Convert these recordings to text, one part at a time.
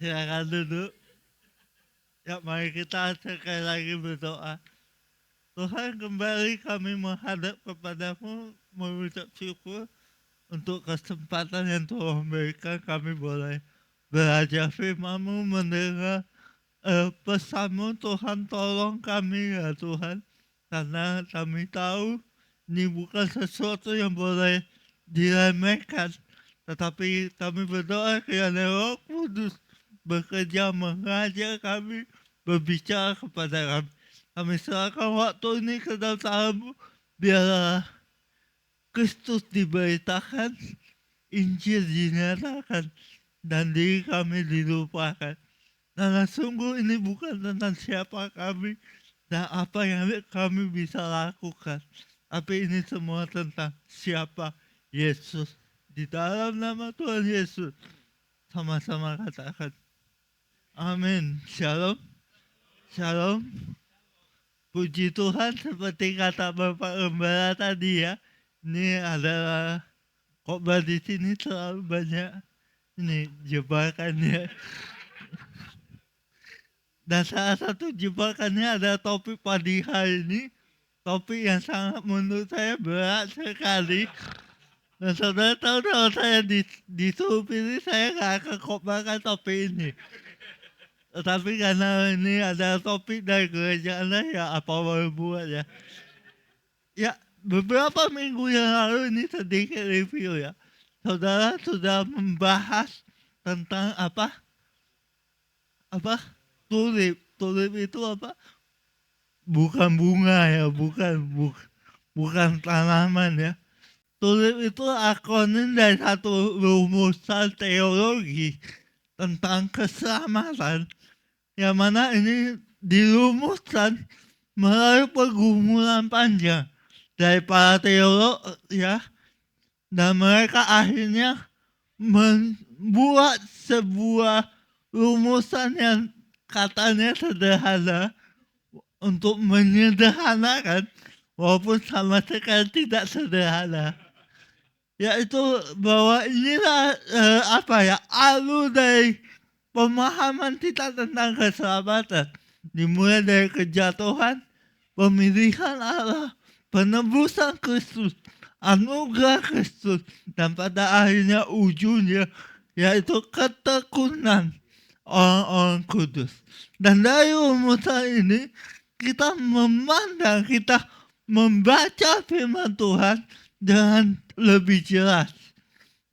Silakan duduk. Ya, mari kita sekali lagi berdoa. Tuhan, kembali kami menghadap kepadamu mengucap syukur untuk kesempatan yang Tuhan berikan kami boleh belajar firman-Mu, mendengar pesan-Mu. Tuhan, tolong kami ya Tuhan, karena kami tahu ini bukan sesuatu yang boleh diremehkan, tetapi kami berdoa kiranya Roh Kudus bekerja mengajar kami, berbicara kepada kami. Kami serahkan waktu ini ke dalam tangan-Mu, biarlah Kristus diberitakan, Injil dinyatakan, dan diri kami dilupakan. Karena sungguh ini bukan tentang siapa kami dan apa yang kami bisa lakukan, tapi ini semua tentang siapa Yesus. Di dalam nama Tuhan Yesus, sama-sama katakan amin. Shalom. Shalom. Puji Tuhan, seperti kata Bapak Gembala tadi ya, ini adalah khotbah di sini terlalu banyak ini jebakannya. Dan salah satu jebakannya ada topik pagi hari ini, topik yang sangat menurut saya berat sekali. Dan saudara tahu kalau saya disuruh pilih, saya nggak akan khotbahkan topik ini. Tetapi karena ini ada topik dari gereja Anda, ya apa boleh buat ya. Ya, beberapa minggu yang lalu ini sedikit review ya. Saudara sudah membahas tentang apa? Tulip. Tulip itu apa? Bukan bunga ya, bukan tanaman ya. Tulip itu akronim dari satu rumusan teologi tentang keselamatan, yang mana ini dirumuskan melalui pergumulan panjang dari para teolog ya, dan mereka akhirnya membuat sebuah rumusan yang katanya sederhana untuk menyederhanakan, walaupun sama sekali tidak sederhana, yaitu bahwa inilah alur dari pemahaman kita tentang keselamatan, dimulai dari kejatuhan, pemilihan Allah, penebusan Kristus, anugerah Kristus, dan pada akhirnya ujungnya yaitu ketekunan orang-orang kudus. Dan dari rumusan ini kita memandang, kita membaca firman Tuhan dengan lebih jelas.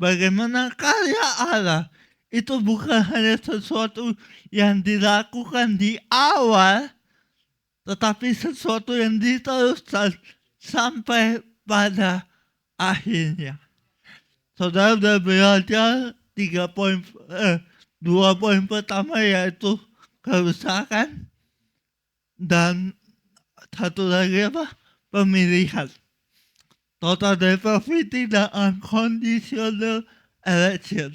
Bagaimana karya Allah itu bukan hanya sesuatu yang dilakukan di awal, tetapi sesuatu yang diteruskan sampai pada akhirnya. Saudara sudah belajar 2 poin pertama, yaitu kerusakan, dan satu lagi apa? Pemilihan. Total depravity dan unconditional election.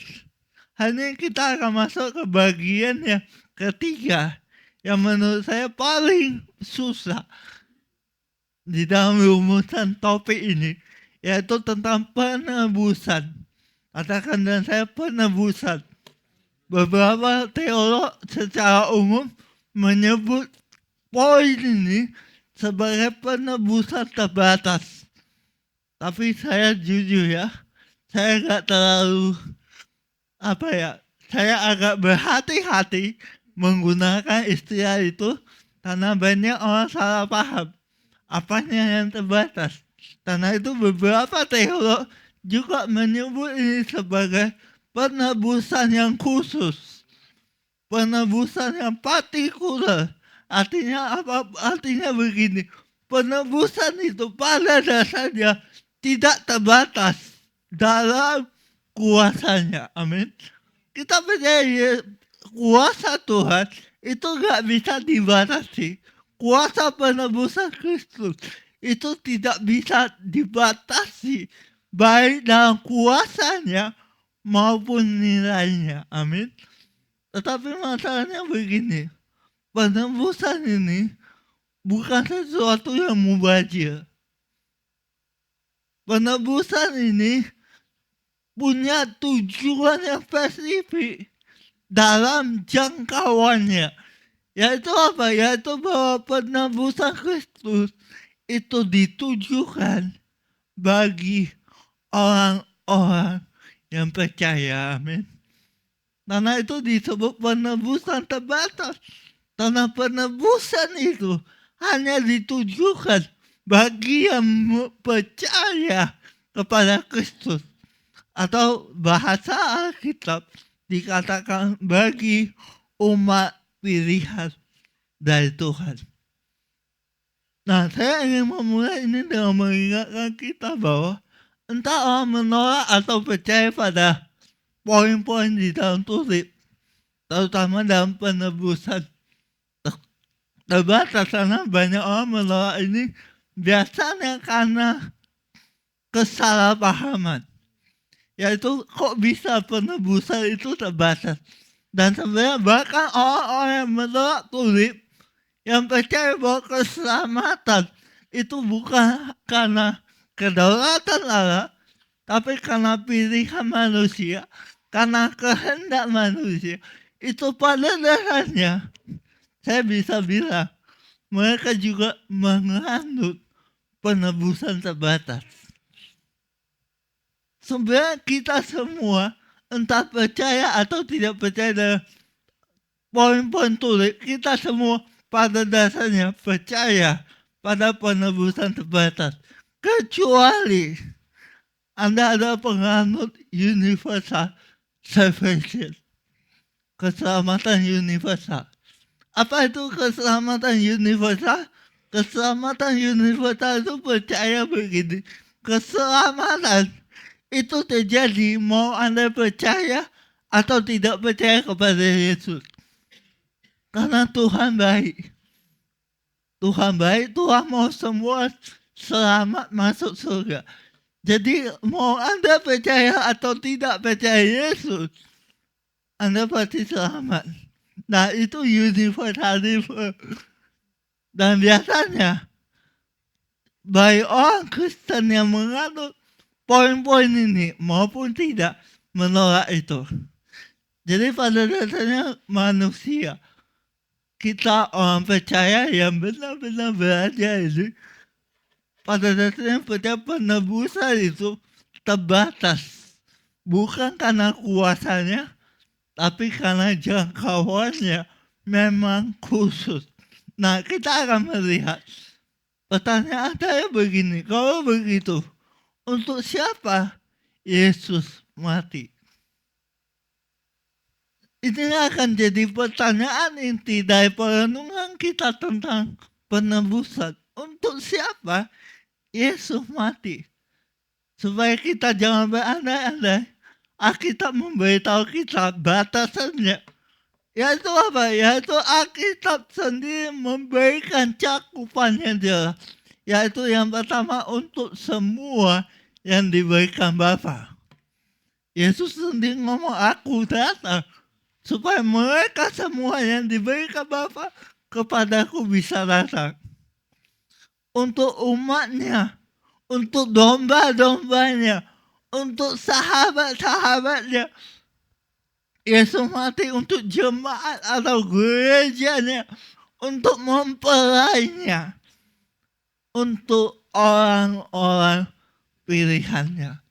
Hari ini kita akan masuk ke bagian yang ketiga, yang menurut saya paling susah di dalam rumusan topik ini, yaitu tentang penebusan. Katakan dengan saya, penebusan. Beberapa teolog secara umum menyebut poin ini sebagai penebusan terbatas. Tapi saya jujur ya, saya nggak terlalu saya agak berhati-hati menggunakan istilah itu, karena banyak orang salah paham apanya yang terbatas. Karena itu beberapa teolog juga menyebut ini sebagai penebusan yang khusus, penebusan yang partikular. Artinya apa? Artinya begini, penebusan itu pada dasarnya tidak terbatas dalam kuasanya. Amin. Kita percaya kuasa Tuhan itu gak bisa dibatasi. Kuasa penebusan Kristus itu tidak bisa dibatasi, baik dalam kuasanya maupun nilainya. Amin. Tetapi masalahnya begini, penebusan ini bukan sesuatu yang mubazir. Penebusan ini punya tujuan yang spesifik. dalam jangkauannya. Yaitu apa? Yaitu bahwa penebusan Kristus itu ditujukan bagi orang-orang yang percaya. Amin. Karena itu disebut penebusan terbatas. Karena penebusan itu hanya ditujukan bagi yang percaya kepada Kristus. Atau bahasa Alkitab dikatakan bagi umat pilihan dari Tuhan. Nah, saya ingin memulai ini dengan mengingatkan kita bahwa entah orang menolak atau percaya pada poin-poin di dalam tulis, terutama dalam penebusan terbatas, karena banyak orang menolak ini biasanya karena kesalahpahaman. Yaitu kok bisa penebusan itu terbatas. Dan sebenarnya bahkan orang-orang yang menolak tulip, yang percaya bahwa keselamatan itu bukan karena kedaulatan Allah, tapi karena pilihan manusia, karena kehendak manusia. Itu pada dasarnya saya bisa bilang mereka juga menganut penebusan terbatas. Sebenarnya kita semua entah percaya atau tidak percaya dengan poin-poin tulis, kita semua pada dasarnya percaya pada penebusan terbatas. Kecuali Anda adalah penganut universal salvation, keselamatan universal. Apa itu keselamatan universal? Keselamatan universal itu percaya begini, keselamatan itu terjadi mau Anda percaya atau tidak percaya kepada Yesus. Karena Tuhan baik. Tuhan baik, Tuhan mau semua selamat masuk surga. Jadi mau Anda percaya atau tidak percaya Yesus, Anda pasti selamat. Nah, itu universalisme. Dan biasanya baik orang Kristen yang menganut poin-poin ini maupun tidak menolak itu. Jadi pada dasarnya manusia, kita orang percaya yang benar-benar belajar ini, pada dasarnya percaya penebusan itu terbatas. Bukan karena kuasanya, tapi karena jangkauannya memang khusus. Nah, kita akan melihat. Pertanyaan saya begini, kalau begitu, untuk siapa Yesus mati? Ini akan jadi pertanyaan inti dari perenungan kita tentang penebusan. Untuk siapa Yesus mati? Supaya kita jangan berandai-andai, Alkitab memberitahu kita batasannya. Yaitu apa? Yaitu Alkitab sendiri memberikan cakupan yang jelas. Yaitu yang pertama, untuk semua yang diberikan Bapa. Yesus sendiri ngomong, aku datang supaya mereka semua yang diberikan Bapa kepadaku bisa datang. Untuk umatnya, untuk domba-dombanya, untuk sahabat-sahabatnya. Yesus mati untuk jemaat atau gerejanya, untuk mempelainya, untuk orang-orang pilihannya.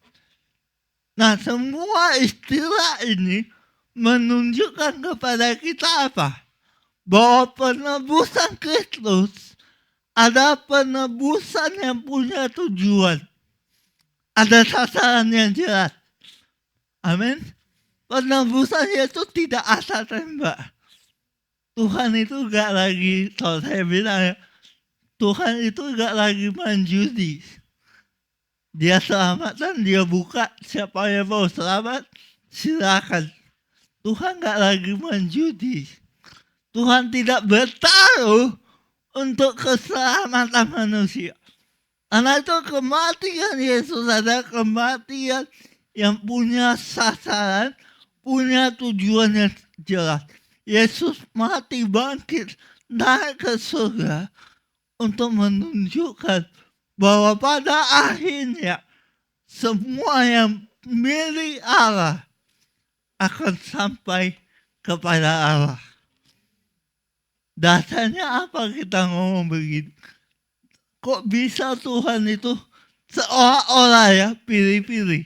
Nah, semua istilah ini menunjukkan kepada kita apa? Bahwa penebusan Kristus ada penebusan yang punya tujuan. Ada sasaran yang jelas. Amin. Penebusan itu tidak asal tembak. Tuhan itu gak lagi, kalau saya bilang ya, Tuhan itu gak lagi main judi. Dia selamatkan, dia buka, siapa yang mau selamat, silakan. Tuhan gak lagi main judi. Tuhan tidak bertaruh untuk keselamatan manusia. Karena itu kematian Yesus adalah kematian yang punya sasaran, punya tujuan yang jelas. Yesus mati bangkit naik ke surga untuk menunjukkan bahwa pada akhirnya semua yang milik Allah akan sampai kepada Allah. Dasarnya apa kita ngomong begini? Kok bisa Tuhan itu seolah-olah ya pilih-pilih?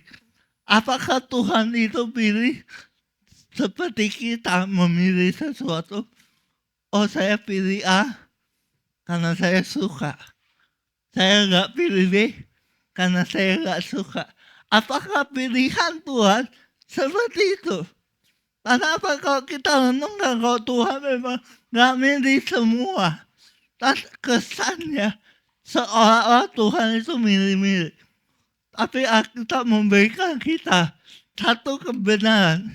Apakah Tuhan itu pilih seperti kita memilih sesuatu? Oh, saya pilih A karena saya suka. Saya nggak pilih B karena saya nggak suka. Apakah pilihan Tuhan seperti itu? Karena apa, kalau kita renungkan, kalau Tuhan memang nggak milih semua, kesannya seolah-olah Tuhan itu milih-milih. Tapi Alkitab memberikan kita satu kebenaran.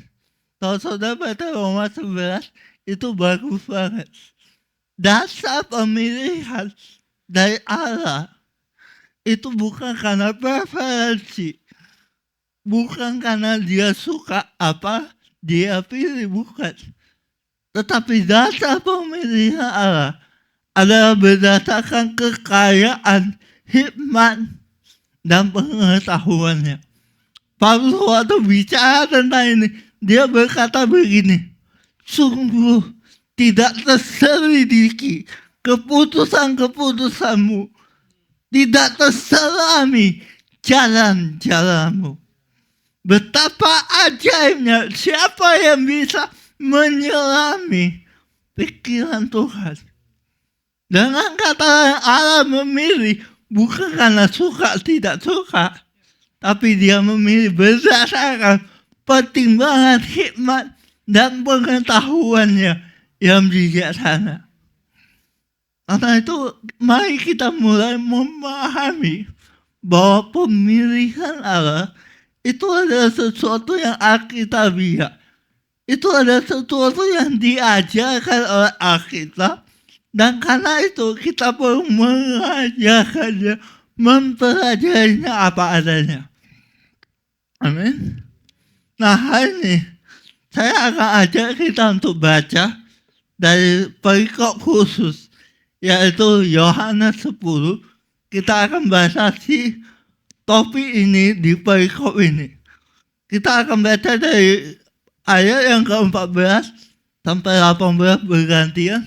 Kalau saudara baca Roma 11, itu bagus banget. Dasar pemilihan dari Allah itu bukan karena preferensi, bukan karena dia suka apa dia pilih, bukan. Tetapi dasar pemilihan Allah adalah berdasarkan kekayaan, hikmat, dan pengetahuannya. Paulus waktu bicara tentang ini, dia berkata begini, sungguh tidak terselidiki keputusan-keputusanmu, tidak terselami jalan-jalanmu. Betapa ajaibnya, siapa yang bisa menyelami pikiran Tuhan. Dengan kata lain, Allah memilih bukan karena suka tidak suka, tapi dia memilih berdasarkan pertimbangan hikmat dan pengetahuannya yang bijaksana. Karena itu mari kita mulai memahami bahwa pemilihan Allah itu adalah sesuatu yang alkitabiah. Itu adalah sesuatu yang diajarkan oleh Alkitab. Dan karena itu kita perlu mengajarkannya, mempelajarinya apa adanya. Amin. Nah, hari ini saya akan ajak kita untuk baca dari perikop khusus, yaitu Yohanes 10. Kita akan baca si topik ini di perikop ini. Kita akan baca dari ayat yang ke-14 sampai 18 bergantian.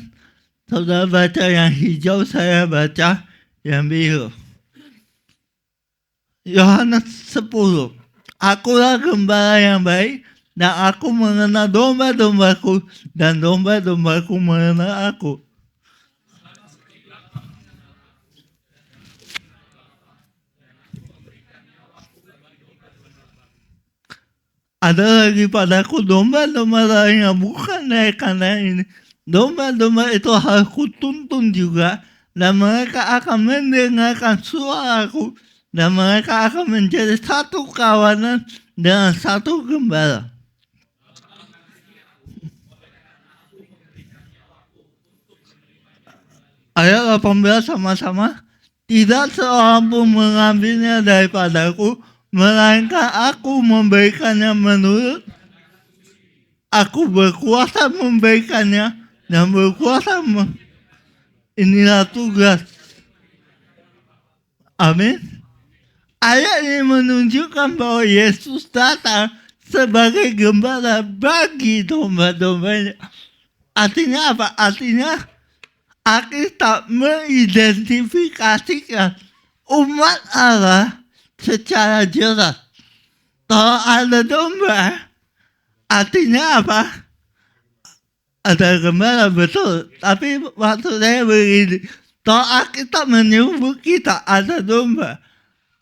Saudara baca yang hijau, saya baca yang biru. Yohanes 10. Akulah gembala yang baik, dan aku mengenal domba-dombaku, dan domba-dombaku mengenal aku. Ada lagi padaku domba-domba lain yang bukan dari kandang ini. Domba-domba itu harus kutuntun juga, dan mereka akan mendengarkan suaraku, dan mereka akan menjadi satu kawanan dengan satu gembala. Ayat 18 sama-sama. Tidak seorang pun mengambilnya daripadaku, melainkan aku memberikannya menurut aku berkuasa memberikannya dan berkuasa inilah tugas. Amin. Ayat ini menunjukkan bahwa Yesus datang sebagai gembala bagi domba-dombanya. Artinya apa? Artinya Alkitab mengidentifikasikan umat Allah secara jelas. Kalau ada domba, artinya apa? Ada gembala, betul. Tapi waktu saya begini, kalau Alkitab menyebut kita ada domba,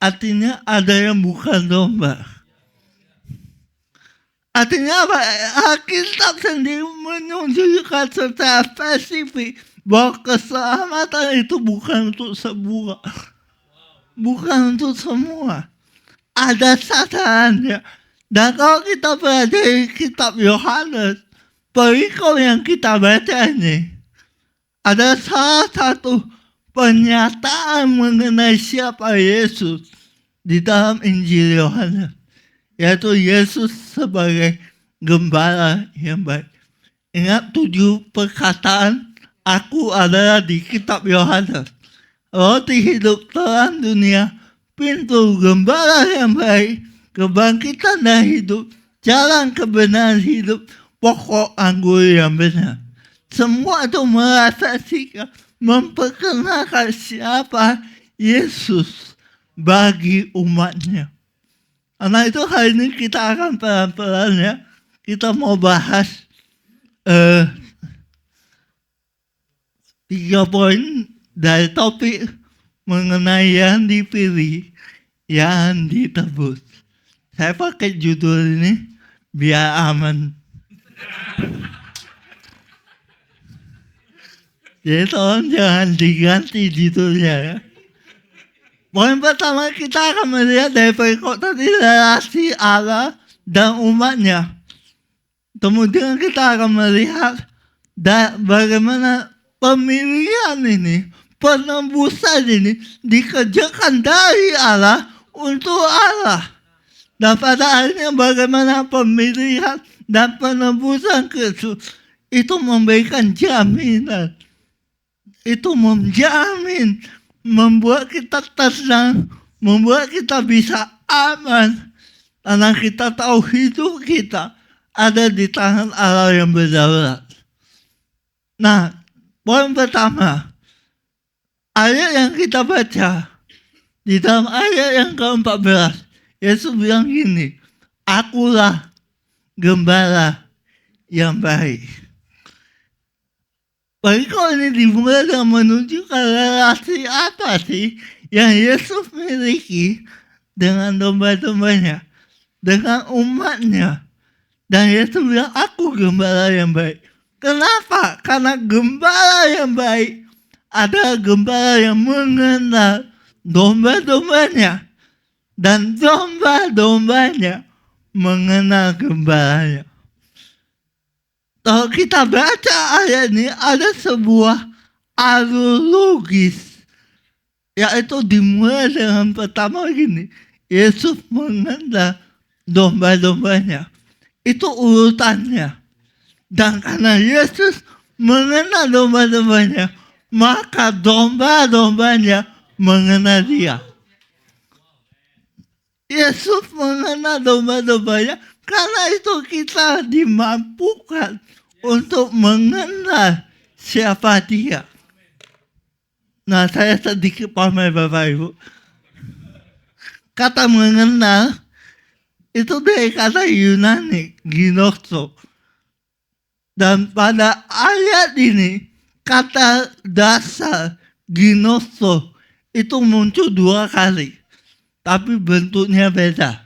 artinya ada yang bukan domba. Artinya apa? Alkitab sendiri menunjukkan secara spesifik bahwa keselamatan itu bukan untuk bukan untuk semua. Ada sasarannya. Dan kalau kita pelajari kitab Yohanes, perikop yang kita baca ini, ada salah satu pernyataan mengenai siapa Yesus di dalam Injil Yohanes, yaitu Yesus sebagai gembala yang baik. Ingat 7 perkataan aku adalah di kitab Yohanes. Roti hidup terang dunia, pintu gembala yang baik, kebangkitan dan hidup, jalan kebenaran hidup, pokok anggur yang benar. Semua itu merefleksikan, memperkenalkan siapa Yesus bagi umatnya. Karena itu hari ini kita akan pelan-pelan ya, kita mau bahas 3 poin dari topik mengenai yang dipilih, yang ditebus. Saya pakai judul ini biar aman. Jadi tolong jangan diganti judulnya ya. Poin pertama kita akan melihat dari perikop tadi relasi Allah dan umatnya. Kemudian kita akan melihat bagaimana pemilihan ini, penembusan ini dikerjakan dari Allah untuk Allah. Dan pada akhirnya bagaimana pemilihan dan penembusan Kristus itu memberikan jaminan. Itu menjamin, membuat kita tenang, membuat kita bisa aman. Karena kita tahu hidup kita ada di tangan Allah yang berdaulat. Nah, poin pertama, ayat yang kita baca, di dalam ayat yang ke-14, Yesus bilang gini, akulah gembala yang baik. Perikop ini dimulai dengan menunjukkan relasi apa sih yang Yesus miliki dengan domba-dombanya, dengan umatnya. Dan Yesus bilang, aku gembala yang baik. Kenapa? Karena gembala yang baik adalah gembala yang mengenal domba-dombanya. Dan domba-dombanya mengenal gembalanya. Kalau kita baca ayat ini, ada sebuah alur logis, yaitu dimulai dengan pertama gini, Yesus mengenal domba-dombanya. Itu urutannya. Dan karena Yesus mengenal domba-dombanya, maka domba-dombanya mengenal dia. Yesus mengenal domba-dombanya, karena itu kita dimampukan untuk mengenal siapa dia. Nah, saya sedikit pamer Bapak Ibu. Kata mengenal itu dari kata Yunani, ginosko. Dan pada ayat ini, kata dasar ginosko itu muncul 2 kali. Tapi bentuknya beda.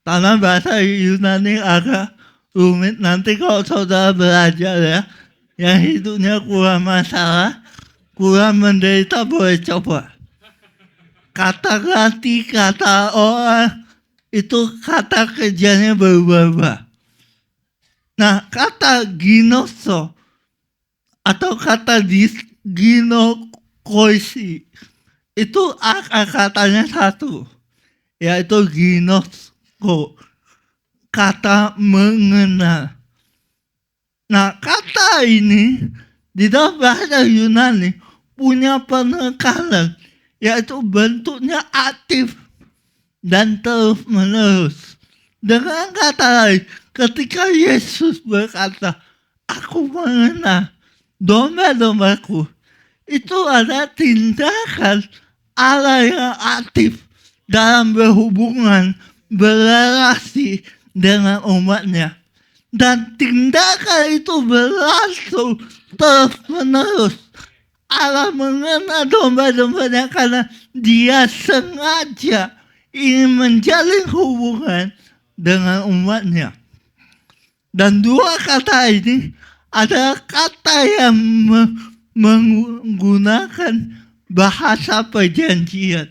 Karena bahasa Yunani agak rumit. Nanti kalau saudara belajar ya, yang hidupnya kurang masalah, kurang menderita, boleh coba. Kata ganti, kata orang, itu kata kerjanya berubah-ubah. Nah, kata ginoso atau kata ginokoisi itu akar katanya satu, yaitu ginosko, kata mengenal. Nah, kata ini di dalam bahasa Yunani punya penekanan, yaitu bentuknya aktif dan terus menerus. Dengan kata lain, ketika Yesus berkata, aku mengenal domba-dombaku, itu ada tindakan Allah yang aktif dalam berhubungan, berrelasi dengan umatnya. Dan tindakan itu berlangsung terus menerus. Allah mengenal domba-dombanya karena dia sengaja ingin menjalin hubungan dengan umatnya. Dan 2 kata ini adalah kata yang menggunakan bahasa perjanjian.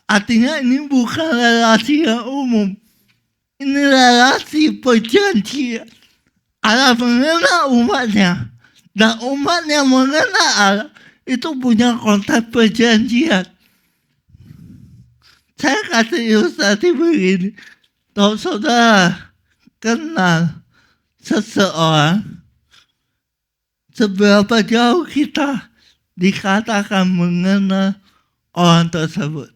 Artinya ini bukan relasi yang umum. Ini relasi perjanjian. Allah mengenal umatnya. Dan umatnya mengenal Allah. Itu punya konteks perjanjian. Saya kasih ilustrasi begini. Kalau saudara kenal seseorang, seberapa jauh kita dikatakan mengenal orang tersebut.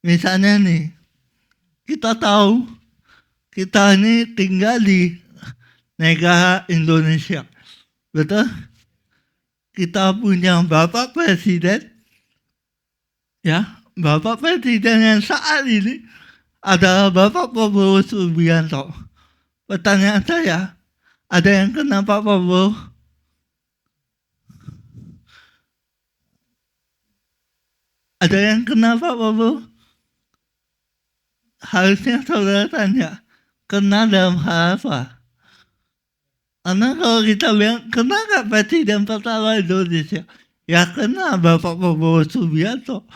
Misalnya nih, kita tahu kita ini tinggal di negara Indonesia. Betul? Kita punya Bapak Presiden, ya, Bapak Presiden yang saat ini adalah Bapak Prabowo Subianto. Pertanyaan saya, ada yang kenal Pak Prabowo? Ada yang kenal Pak Prabowo? Harusnya saudara tanya, kenal dalam hal apa? Karena kalau kita bilang, kenal gak Presiden pertama Indonesia? Ya kenal Bapak Prabowo Subianto.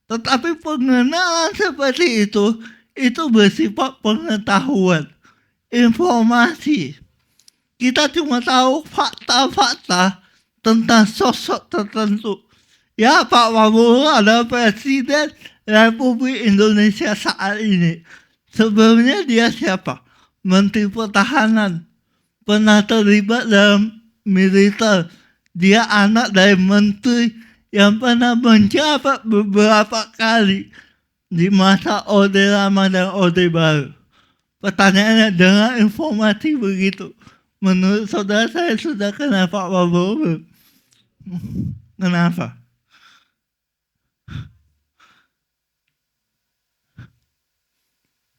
Tetapi pengenalan seperti itu bersifat pengetahuan, informasi. Kita cuma tahu fakta-fakta tentang sosok tertentu. Ya, Pak Prabowo adalah Presiden Republik Indonesia saat ini. Sebelumnya dia siapa? Menteri Pertahanan. Pernah terlibat dalam militer. Dia anak dari menteri yang pernah menjabat beberapa kali di masa Orde Lama dan Orde Baru. Pertanyaannya, dengan informasi begitu, menurut saudara saya sudah kenal Pak Prabowo? Kenapa?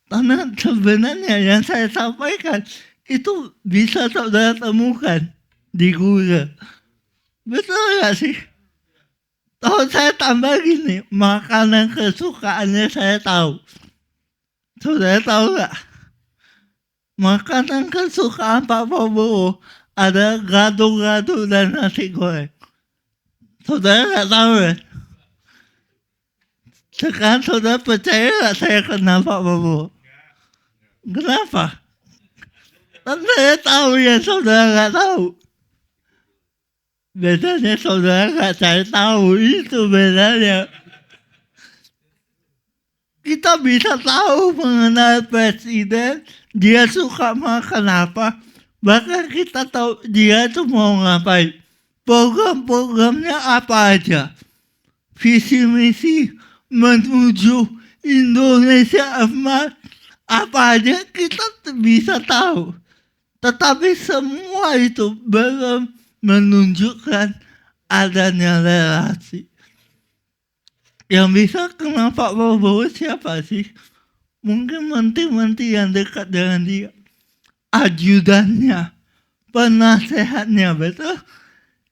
Karena sebenarnya yang saya sampaikan itu bisa saudara temukan di Google. Betul gak sih? Kalau saya tambah gini, makanan kesukaannya saya tahu. Saudara tahu gak? Makanan kesukaan Pak Prabowo ada gado-gado dan nasi goreng. Saudara gak tahu kan? Sekarang saudara percaya gak saya kenal Pak Prabowo? Kenapa? Kan saya tahu ya saudara gak tahu. Bedanya saudara gak saya tahu, itu bedanya. Kita bisa tahu mengenal presiden, dia suka makan apa. Bahkan kita tahu dia itu mau ngapain. Program-programnya apa aja. Visi misi menuju Indonesia emas, apa aja kita bisa tahu. Tetapi semua itu belum menunjukkan adanya relasi. Yang bisa kenal Pak Prabowo siapa sih? Mungkin menteri-menteri yang dekat dengan dia. Ajudannya, penasehatnya, betul?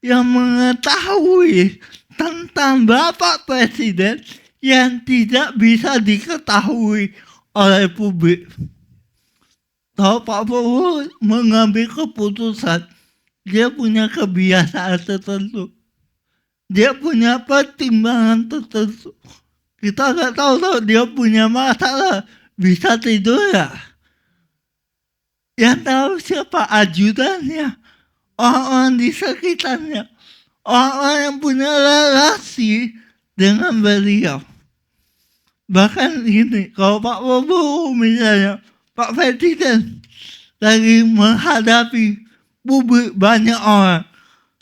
Yang mengetahui tentang Bapak Presiden yang tidak bisa diketahui oleh publik. Kalau Pak Prabowo mengambil keputusan, dia punya kebiasaan tertentu. Dia punya pertimbangan tertentu. Kita nggak tahu dia punya masalah, bisa tidur ya. Yang tahu siapa? Ajudannya, orang-orang di sekitarnya, orang-orang yang punya relasi dengan beliau. Bahkan ini, kalau Pak Prabowo misalnya, Pak Presiden lagi menghadapi publik banyak orang,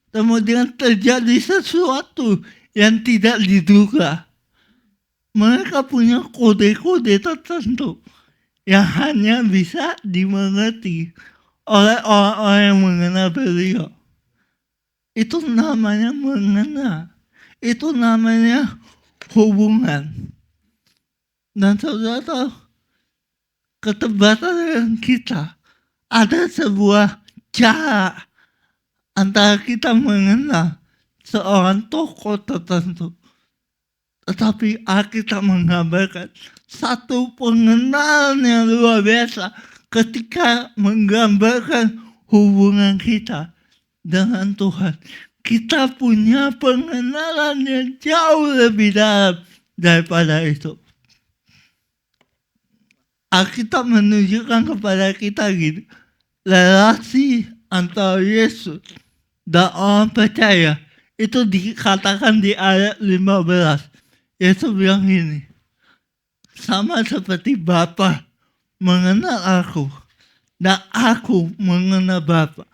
kemudian terjadi sesuatu yang tidak diduga. Mereka punya kode-kode tertentu yang hanya bisa dimengerti oleh orang-orang yang mengenal beliau. Itu namanya mengenal. Itu namanya hubungan. Dan saudara tahu, ketebatan kita ada sebuah cara antara kita mengenal seorang tokoh tertentu. Tetapi Alkitab menggambarkan satu pengenalan yang luar biasa ketika menggambarkan hubungan kita dengan Tuhan. Kita punya pengenalan yang jauh lebih dalam daripada itu. Alkitab menunjukkan kepada kita gini, relasi antara Yesus dan orang percaya itu dikatakan di ayat 15. Yesus bilang gini, sama seperti Bapa mengenal aku dan aku mengenal Bapa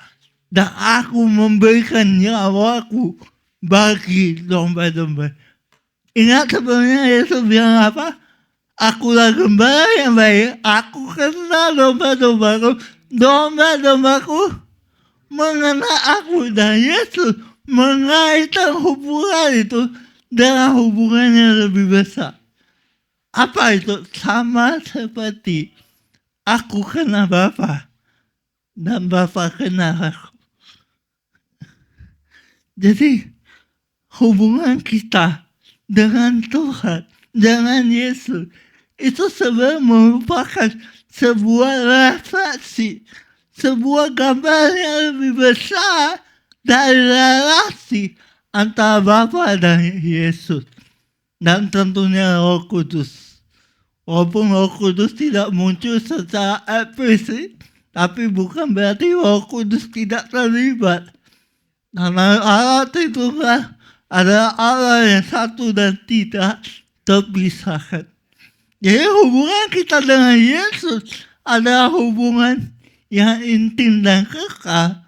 dan aku memberikan nyawaku bagi domba-domba. Ingat sebelumnya Yesus bilang apa? Akulah gembala yang baik, aku kenal domba-dombaku, domba-dombaku mengenal aku dan Yesus mengaitkan hubungan itu dengan hubungan yang lebih besar. Apa itu? Sama seperti aku kenal Bapa dan Bapa kenal aku. Jadi hubungan kita dengan Tuhan, dengan Yesus, itu sebenarnya merupakan sebuah refleksi, sebuah gambar yang lebih besar dari relasi antara Bapa dan Yesus. Dan tentunya Roh Kudus. Walaupun Roh Kudus tidak muncul secara eksplisit, tapi bukan berarti Roh Kudus tidak terlibat. Karena Allah itu kan adalah Allah yang satu dan tidak terpisahkan. Jadi hubungan kita dengan Yesus adalah hubungan yang intim dan kekal.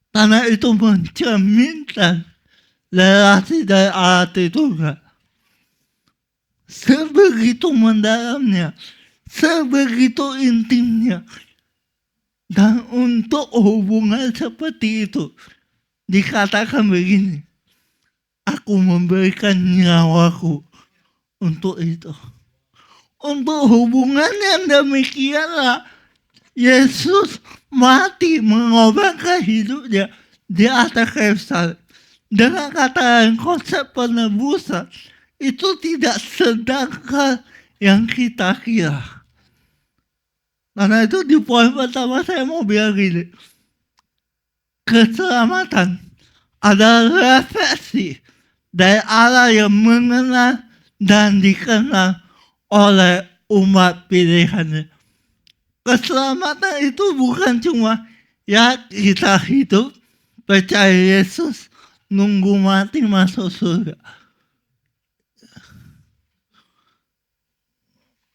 Karena itu mencerminkan relasi dari Allah Tuhan. Sebegitu mendalamnya, sebegitu intimnya. Dan untuk hubungan seperti itu, dikatakan begini, aku memberikan nyawaku untuk itu. Untuk hubungan yang demikianlah, Yesus mati mengorbankan hidupnya di atas kayu salib. Dengan kata lain, konsep penebusan itu tidak sedangkan yang kita kira. Karena itu di poin pertama saya mau bilang gini. Keselamatan adalah refleksi dari Allah yang mengenal dan dikenal oleh umat pilihannya. Keselamatan itu bukan cuma ya kita hidup, percaya Yesus, nunggu mati masuk surga.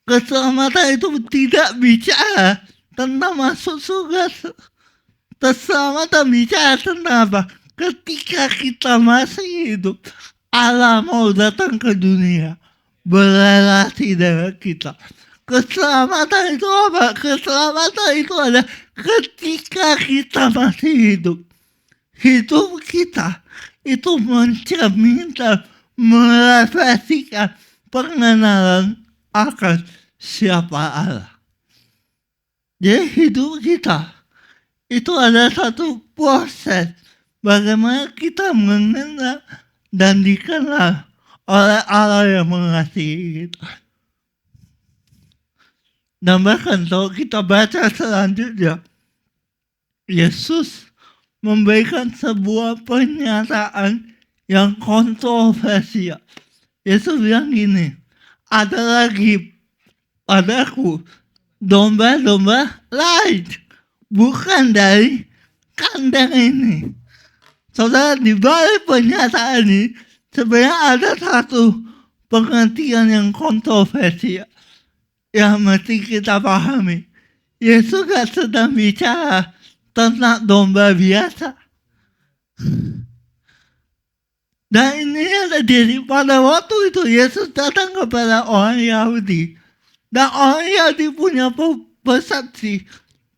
Keselamatan itu tidak bicara tentang masuk surga. Keselamatan bicara tentang apa? Ketika kita masih hidup, Allah mau datang ke dunia, berrelasi dengan kita. Keselamatan itu apa? Keselamatan itu adalah ketika kita masih hidup. Hidup kita itu mencerminkan, merefleksikan pengenalan akan siapa Allah. Jadi hidup kita itu adalah satu proses bagaimana kita mengenal dan dikenal oleh Allah yang mengasihi kita. Dan bahkan kalau kita baca selanjutnya, Yesus memberikan sebuah pernyataan yang kontroversial. Yesus bilang gini, ada lagi padaku domba-domba lain, bukan dari kandang ini. Saudara, di balik pernyataan ini sebenarnya ada satu pengertian yang kontroversial yang mesti kita pahami. Yesus gak sedang bicara tentang domba biasa. Dan ini ada jadi pada waktu itu Yesus datang kepada orang Yahudi. Dan orang Yahudi punya persepsi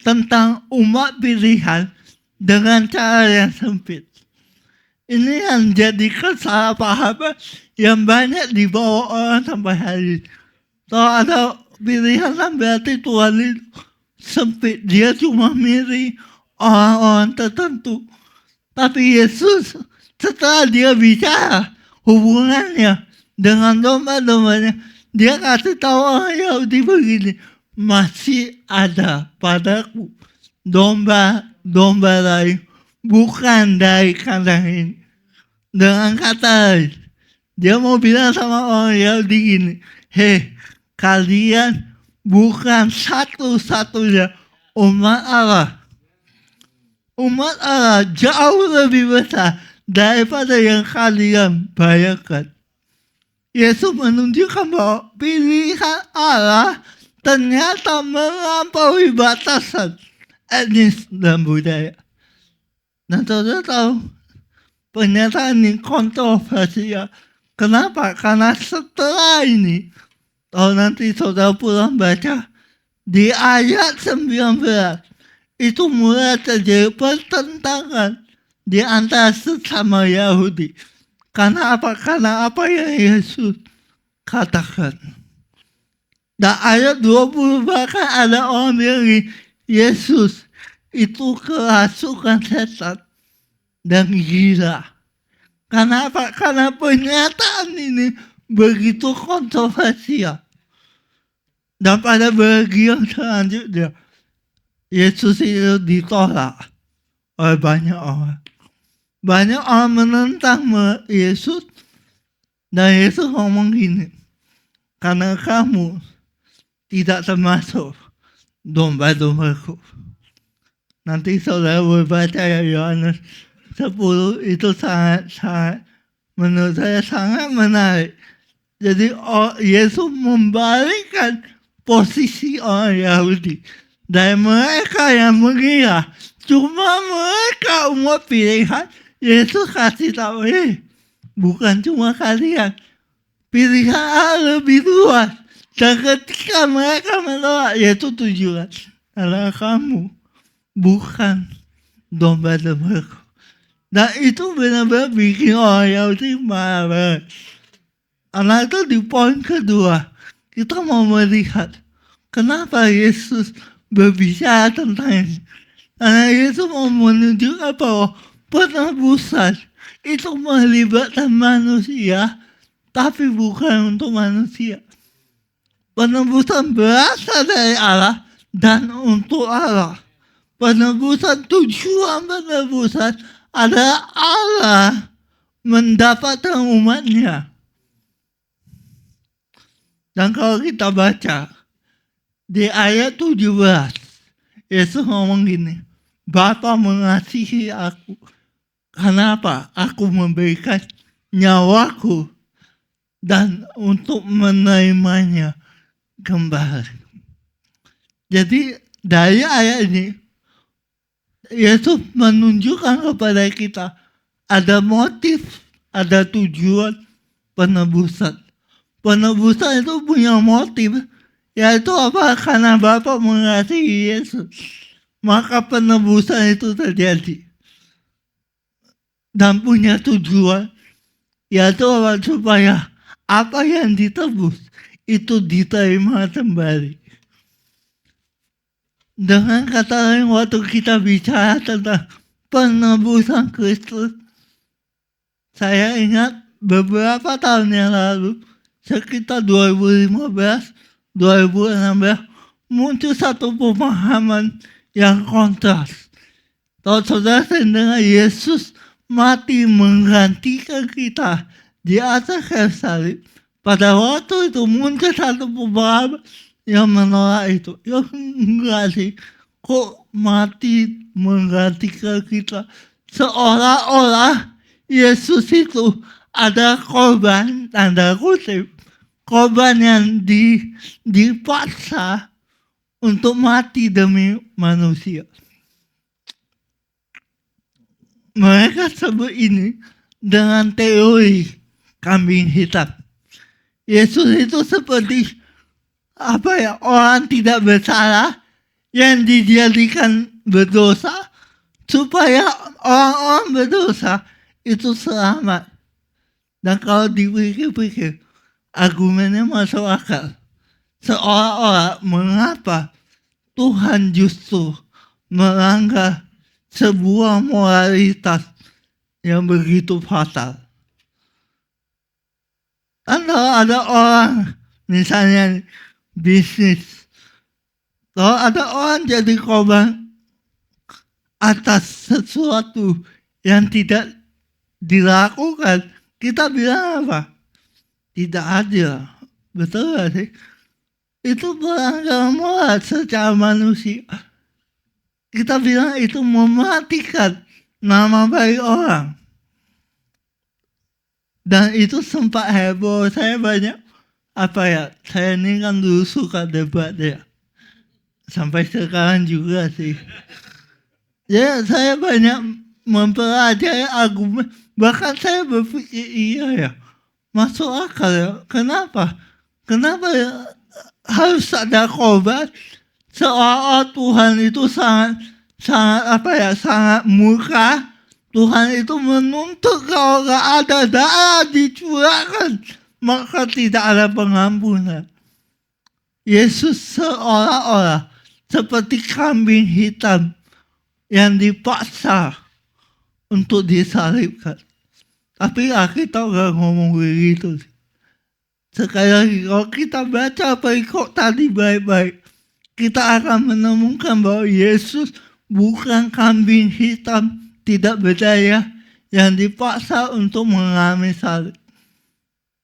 tentang umat pilihan dengan cara yang sempit. Ini yang jadi kesalahpahaman yang banyak dibawa orang sampai hari ini. Kalau ada pilihan kan berarti Tuhan itu sempit. Dia cuma milih orang-orang tertentu. Tapi Yesus setelah dia bicara hubungannya dengan domba-dombanya, dia kasih tahu orang Yahudi begini, masih ada padaku domba-domba lain, bukan dari kandang ini. Dengan kata lain, dia mau bilang sama orang Yahudi gini, hei, kalian bukan satu-satunya umat Allah. Umat Allah jauh lebih besar daripada yang kalian bayangkan. Yesus menunjukkan bahwa pilihan Allah ternyata melampaui batasan etnis dan budaya. Dan saudara tahu, pernyataan ini kontroversial. Kenapa? Karena setelah ini, kalau nanti saudara pulang baca, di ayat 19, itu mulai terjadi pertentangan di antara sesama Yahudi. Karena apa? Karena apa yang Yesus katakan. Dan ayat 20 bahkan ada orang bilang Yesus itu kerasukan setan dan gila. Karena apa? Karena pernyataan ini begitu kontroversial. Dan pada bagian selanjutnya, Yesus itu ditolak oleh banyak orang. Banyak orang menentang Yesus, dan Yesus ngomong gini, karena kamu tidak termasuk domba-dombaku. Nanti saudara berbaca ya Yohanes 10 itu sangat menurut saya sangat menarik. Jadi Yesus membalikkan posisi orang Yahudi. Dan mereka yang mengira cuma mereka umat pilihan, Yesus kasih tahu, bukan cuma kalian, pilihan lebih luas. Dan ketika mereka menolak, Yesus tunjukkan, adalah kamu bukan domba-dombaku. Dan itu benar-benar bikin orang Yahudi marah banget. Karena itu di poin kedua, kita mau melihat kenapa Yesus berbicara tentang ini. Karena Yesus mau menunjukkan bahwa penebusan itu melibatkan manusia, tapi bukan untuk manusia. Penebusan berasal dari Allah dan untuk Allah. Penebusan, tujuan penebusan adalah Allah mendapatkan umatnya. Dan kalau kita baca di ayat 17, Yesus ngomong gini, Bapa mengasihi aku. Kenapa? Aku memberikan nyawaku dan untuk menerimanya kembali. Jadi dari ayat ini, Yesus menunjukkan kepada kita ada motif, ada tujuan penebusan. Penebusan itu punya motif, yaitu apa? Karena Bapa mengasihi Yesus, maka penebusan itu terjadi. Dan punya tujuan, yaitu apa? Supaya apa yang ditebus itu diterima kembali. Dengan kata lain, waktu kita bicara tentang penebusan Kristus, saya ingat beberapa tahun yang lalu, sekitar 2015, 2016, muncul satu pemahaman yang kontras. Kalau saudara dengar Yesus mati menggantikan kita di atas kayu salib, pada waktu itu muncul satu pemahaman yang menolak itu. Ya enggak sih, kok mati menggantikan kita? Seolah-olah Yesus itu ada korban, tanda kutip, korban yang dipaksa untuk mati demi manusia. Mereka sebut ini dengan teori kambing hitam. Yesus itu seperti orang tidak bersalah yang dijadikan berdosa supaya orang-orang berdosa itu selamat. Dan kalau dipikir-pikir, argumennya masuk akal. Seolah-olah mengapa Tuhan justru melanggar sebuah moralitas yang begitu fatal. Kalau ada orang, misalnya bisnis, kalau ada orang jadi korban atas sesuatu yang tidak dilakukan, kita bilang apa? Tidak adil. Betul gak sih? Itu pelanggaran moral secara manusia. Kita bilang itu mematikan nama baik orang. Dan itu sempat heboh. Saya banyak, saya ini kan dulu suka debat ya. Sampai sekarang juga sih. Ya, saya banyak mempelajari argumen. Bahkan saya berpikir, iya ya, masuk akal ya. Kenapa? Kenapa harus ada korban? Seolah Tuhan itu sangat sangat murka. Tuhan itu menuntut kalau gak ada darah dicurahkan, maka tidak ada pengampunan. Yesus seolah-olah seperti kambing hitam yang dipaksa untuk disalibkan. Tapi kita gak ngomong begitu. Sekali lagi, kalau kita baca perikop tadi baik-baik, kita akan menemukan bahwa Yesus bukan kambing hitam tidak berdaya yang dipaksa untuk mengalami salib.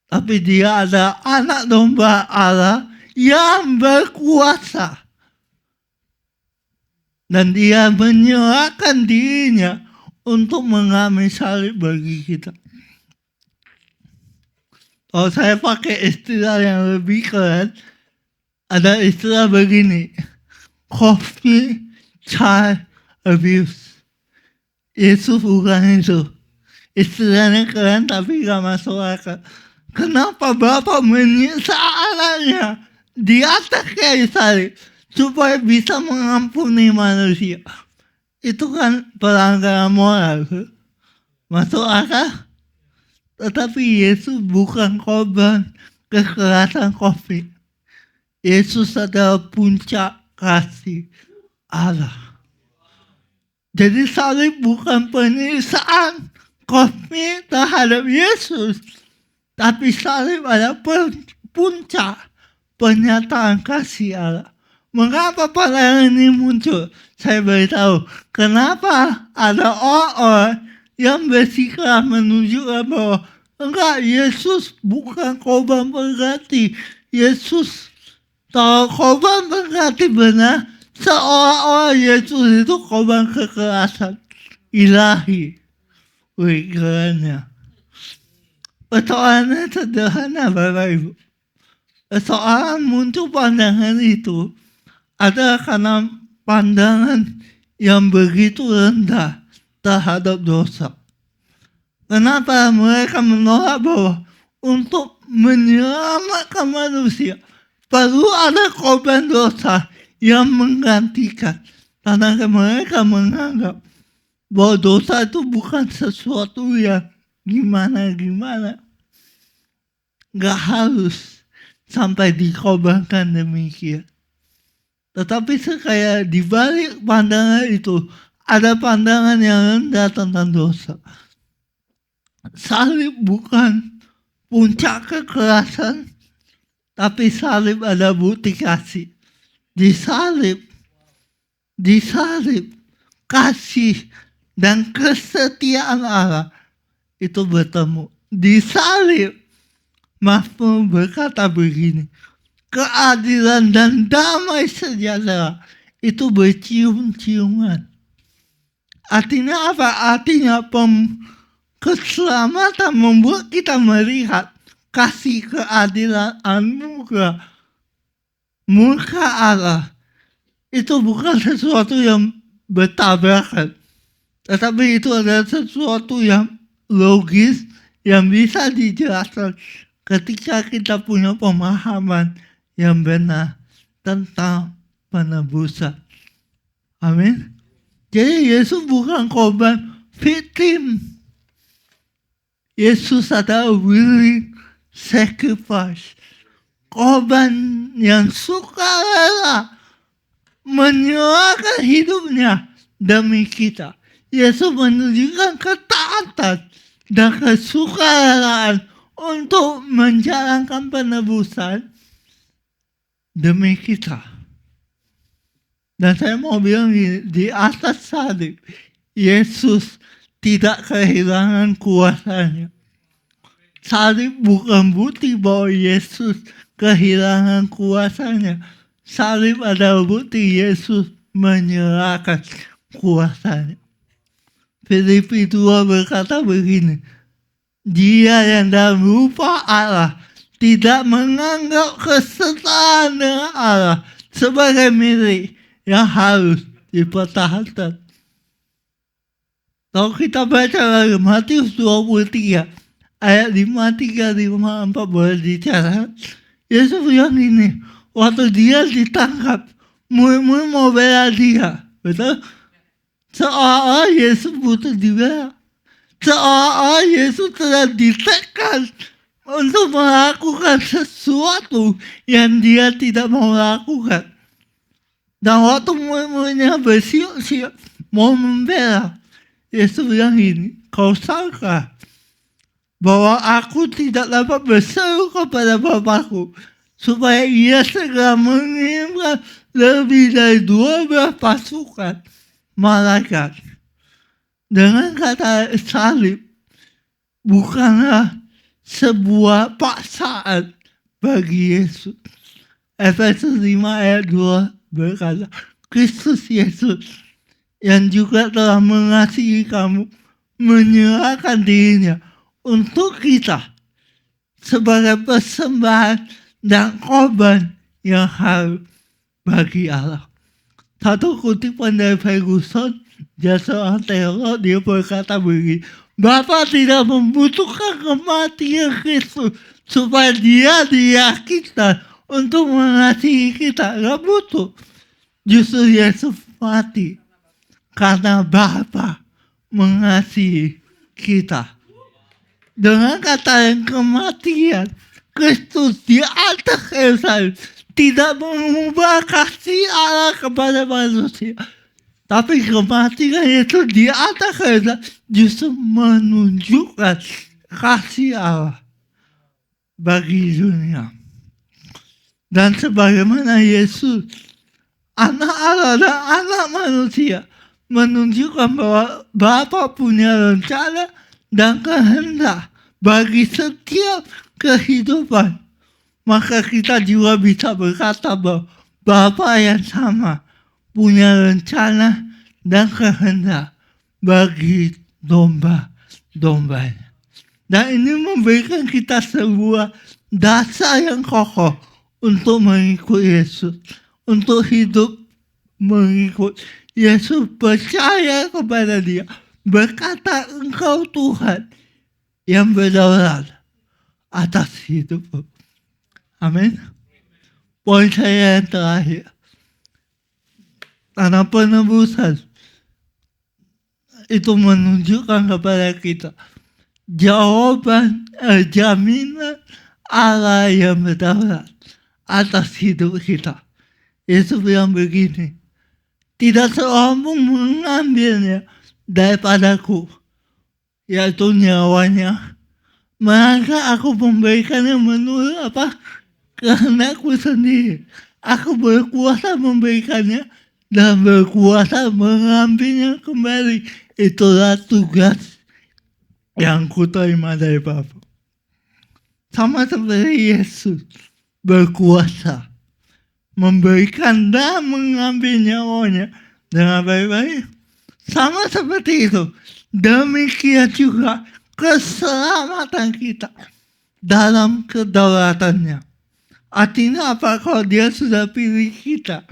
Tapi dia adalah anak domba Allah yang berkuasa. Dan dia menyerahkan dirinya untuk mengalami salib bagi kita. Kalau saya pakai istilah yang lebih keren, ada istilah begini, coffee child abuse. Yesus bukan itu. Istilahnya keren tapi gak masuk akal. Kenapa Bapak menyiksa anaknya di atas kayu salib supaya bisa mengampuni manusia? Itu kan pelanggaran moral. Masuk akal? Tetapi Yesus bukan korban kekerasan COVID. Yesus adalah puncak kasih Allah. Jadi salib bukan penyiksaan kosmik terhadap Yesus, tapi salib adalah puncak pernyataan kasih Allah. Mengapa pandangan ini muncul? Saya beritahu, kenapa ada orang-orang yang bersikeras menunjukkan bahwa enggak, Yesus bukan korban pengganti. Yesus tahu korban pengganti benar, seolah-olah Yesus itu korban kekerasan ilahi. Wih, kerennya. Persoalannya sederhana Bapak Ibu. Persoalan muncul pandangan itu adalah karena pandangan yang begitu rendah terhadap dosa. Kenapa mereka menolak bahwa untuk menyelamatkan manusia perlu ada korban dosa yang menggantikan? Karena mereka menganggap bahwa dosa itu bukan sesuatu yang gimana-gimana. Gak harus sampai dikorbankan demikian. Tetapi sekaya di balik pandangan itu ada pandangan yang rendah tentang dosa. Salib bukan puncak kekerasan, tapi salib ada bukti kasih. Di salib kasih dan kesetiaan Allah itu bertemu. Di salib Mazmur berkata begini, keadilan dan damai sejahtera itu bercium-ciuman. Artinya apa? Artinya keselamatan membuat kita melihat kasih, keadilan, anugerah, murka Allah. Itu bukan sesuatu yang bertabrakan, tetapi itu adalah sesuatu yang logis, yang bisa dijelaskan ketika kita punya pemahaman yang benar tentang penebusan. Amin. Jadi Yesus bukan korban victim. Yesus adalah willing sacrifice. Korban yang sukarela menyerahkan hidupnya demi kita. Yesus menunjukkan ketaatan dan kesukarelaan untuk menjalankan penebusan demi kita. Dan saya mau bilang di atas salib, Yesus tidak kehilangan kuasanya. Salib bukan bukti bahwa Yesus kehilangan kuasanya. Salib adalah bukti Yesus menyerahkan kuasanya. Filipi 2 berkata begini, Dia yang dalam rupa Allah tidak menganggap kesetaraan dengan Allah sebagai milik yang harus dipertahankan. Kalau kita baca lagi Matius 23 ayat 53, 54 boleh dicatat. Yesus bilang ini, waktu dia ditangkap, murid-murid mau bela dia, betul? Seolah Yesus butuh dibela. Seolah Yesus telah ditekan untuk melakukan sesuatu yang dia tidak mau lakukan. Dan waktu murid-muridnya bersiap-siap mau membela, Yesus bilang gini, kau sangka bahwa aku tidak dapat berseru kepada Bapakku supaya ia segera mengirimkan lebih dari 12 pasukan malaikat. Dengan kata salib bukanlah sebuah paksaan bagi Yesus. Efesus 5 ayat 2 berkata, Kristus Yesus yang juga telah mengasihi kamu menyerahkan dirinya untuk kita sebagai persembahan dan korban yang harus bagi Allah. Satu kutipan dari Ferguson, dia seorang teolog, dia berkata begini, Bapa tidak membutuhkan kematian Kristus supaya dia diyakinkan untuk mengasihi kita. Gak butuh. Justru Yesus mati karena Bapa mengasihi kita. Dengan kata yang kematian, Kristus di atas kayu salib tidak mengubah kasih Allah kepada manusia. Tapi kematian Yesus di atas kayu salib justru menunjukkan kasih Allah bagi dunia. Dan sebagaimana Yesus, anak Allah dan anak manusia, menunjukkan bahwa Bapa punya rencana dan kehendak bagi setiap kehidupan, maka kita juga bisa berkata bahwa Bapa yang sama punya rencana dan kehendak bagi domba-dombanya. Dan ini memberikan kita sebuah dasar yang kokoh untuk mengikut Yesus, untuk hidup mengikut Yesus, percaya kepada Dia, berkata Engkau Tuhan yang berdaulat atas hidupku. Amin. Poin saya yang terakhir, karena penebusan itu menunjukkan kepada kita jaminan Allah yang berdaulat atas hidup kita. Yesus bilang begini, tidak seorang pun mengambilnya daripadaku, yaitu nyawanya, maka aku memberikannya menurut kehendakku sendiri. Aku berkuasa memberikannya dan berkuasa mengambilnya kembali. Itulah tugas yang kuterima dari Bapa. Sama seperti Yesus berkuasa memberikan dan mengambil nyawanya dengan baik-baik. Sama seperti itu, demikian juga keselamatan kita dalam kedaulatannya. Artinya apa? Kalau Dia sudah pilih kita,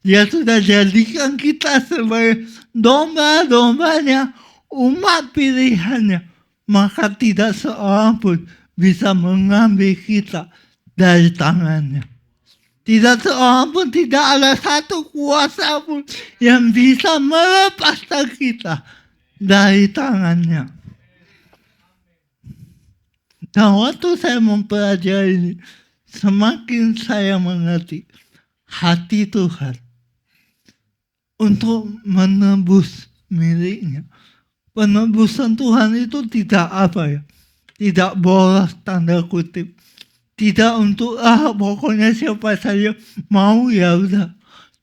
Dia sudah jadikan kita sebagai domba-dombanya, umat pilihannya, maka tidak seorang pun bisa mengambil kita dari tangannya. Tidak seorang pun, tidak ada satu kuasa pun yang bisa melepaskan kita dari tangannya. Dan waktu saya mempelajari ini, semakin saya mengerti hati Tuhan untuk menebus miliknya. Penebusan Tuhan itu tidak tidak boros tanda kutip. Tidak untuk pokoknya siapa saja mau ya udah.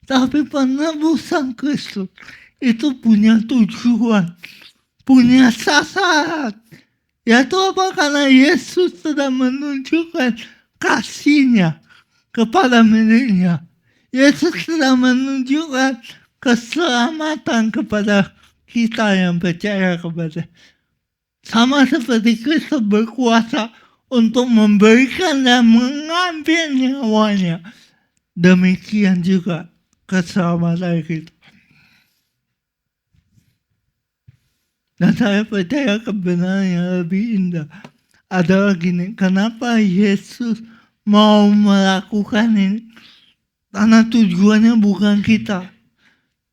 Tapi penebusan Kristus itu punya tujuan, punya sasaran. Yaitu apa? Karena Yesus sudah menunjukkan kasih-Nya kepada miliknya. Yesus sudah menunjukkan keselamatan kepada kita yang percaya kepada. Sama seperti Kristus berkuasa untuk memberikan dan mengambil nyawanya, demikian juga keselamatan kita. Dan saya percaya kebenaran yang lebih indah adalah gini, kenapa Yesus mau melakukan ini? Karena tujuannya bukan kita.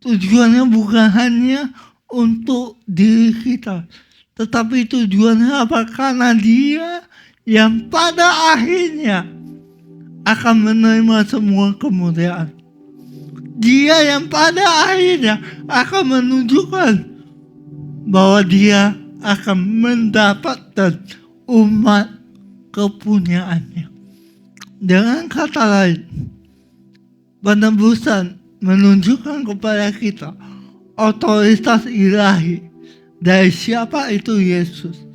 Tujuannya bukan hanya untuk diri kita, tetapi tujuannya apa? Karena Dia yang pada akhirnya akan menerima semua kemuliaan. Dia yang pada akhirnya akan menunjukkan bahwa Dia akan mendapatkan umat kepunyaannya. Dengan kata lain, penebusan menunjukkan kepada kita otoritas ilahi dari siapa itu Yesus.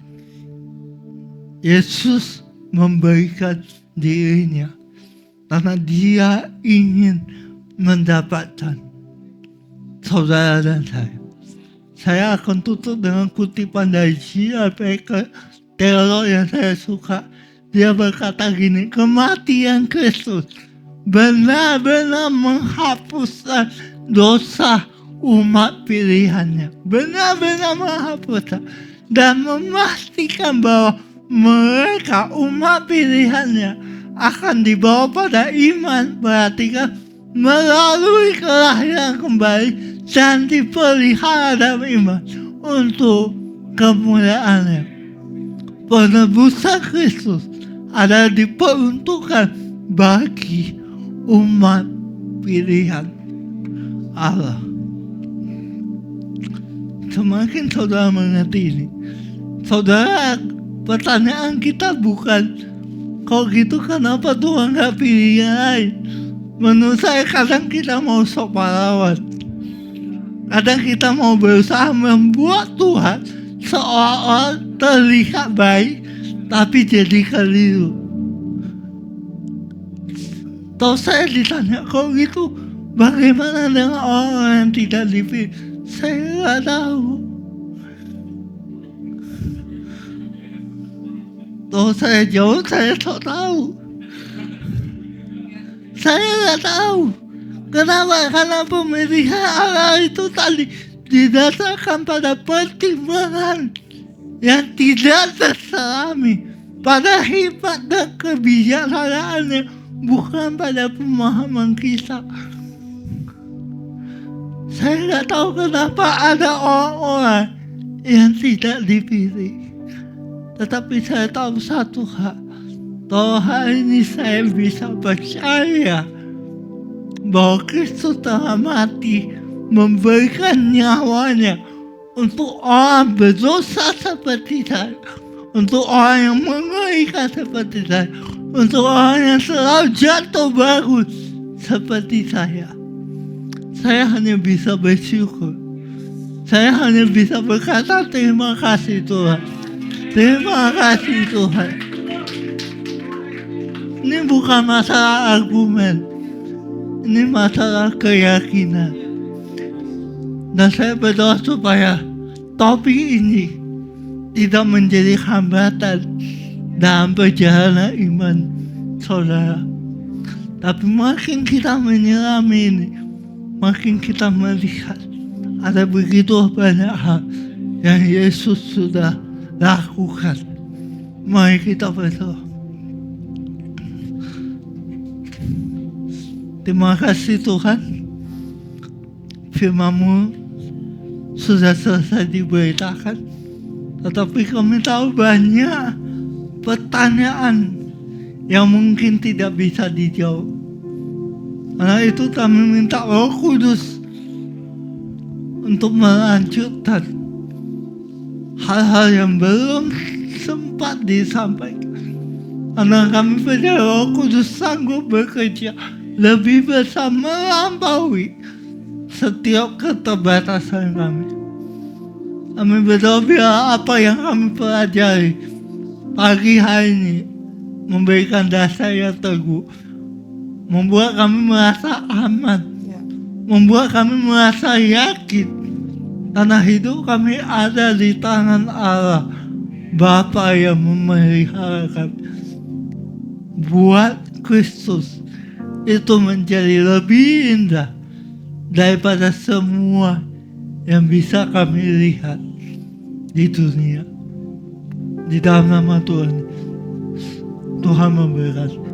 Yesus memberikan dirinya karena Dia ingin mendapatkan saudara dan saya. Saya akan tutup dengan kutipan dari C.R. Baker, teolog yang saya suka. Dia berkata gini, kematian Kristus benar-benar menghapuskan dosa umat pilihannya. Benar-benar menghapuskan dan memastikan bahwa mereka umat pilihannya akan dibawa pada iman. Perhatikan, melalui kelahiran kembali dan dipelihara dalam iman untuk kemuliaannya. Penebusan Kristus adalah diperuntukkan bagi umat pilihan Allah. Semakin saudara mengerti ini, saudara, pertanyaan kita bukan, kalau gitu kenapa Tuhan gak pilih yang lain? Menurut saya kadang kita mau sok pahlawan. Kadang kita mau berusaha membuat Tuhan seolah-olah terlihat baik, tapi jadi keliru. Tahu saya ditanya, kalau gitu bagaimana dengan orang yang tidak dipilih? Saya nggak tahu. Tahu saya jauh, saya tak tahu. Saya nggak tahu. Kenapa? Karena pemilihan Allah itu tadi didasarkan pada pertimbangan yang tidak terselami, pada hikmat dan kebijaksanaannya, bukan pada pemahaman kita. Saya nggak tahu kenapa ada orang-orang yang tidak dipilih. Tetapi saya tahu satu hal, bahwa hari ini saya bisa percaya bahwa Kristus telah mati memberikan nyawanya untuk orang berdosa seperti saya, untuk orang yang mengerikan seperti saya, untuk orang yang selalu jatuh bangun seperti saya. Saya hanya bisa bersyukur. Saya hanya bisa berkata terima kasih Tuhan. Terima kasih Tuhan. Ini bukan masalah argumen. Ini masalah keyakinan. Dan saya berdoa supaya topik ini tidak menjadi hambatan dalam perjalanan iman saudara. Tapi makin kita menyelami ini, makin kita melihat ada begitu banyak hal yang Yesus sudah lakukan. Mari kita berdoa. Terima kasih Tuhan, firman-Mu sudah selesai diberitakan, tetapi kami tahu banyak pertanyaan yang mungkin tidak bisa dijawab. Karena itu kami minta Roh Kudus untuk melanjutkan hal-hal yang belum sempat disampaikan. Karena kami percaya Roh Kudus sanggup bekerja lebih besar melampaui setiap keterbatasan kami. Kami berdoa biar apa yang kami pelajari pagi hari ini memberikan dasar yang teguh, membuat kami merasa aman, membuat kami merasa yakin karena hidup kami ada di tangan Allah, Bapa yang memelihara kami. Buat Kristus itu menjadi lebih indah daripada semua yang bisa kami lihat di dunia. Di dalam nama Tuhan, Tuhan memberkati.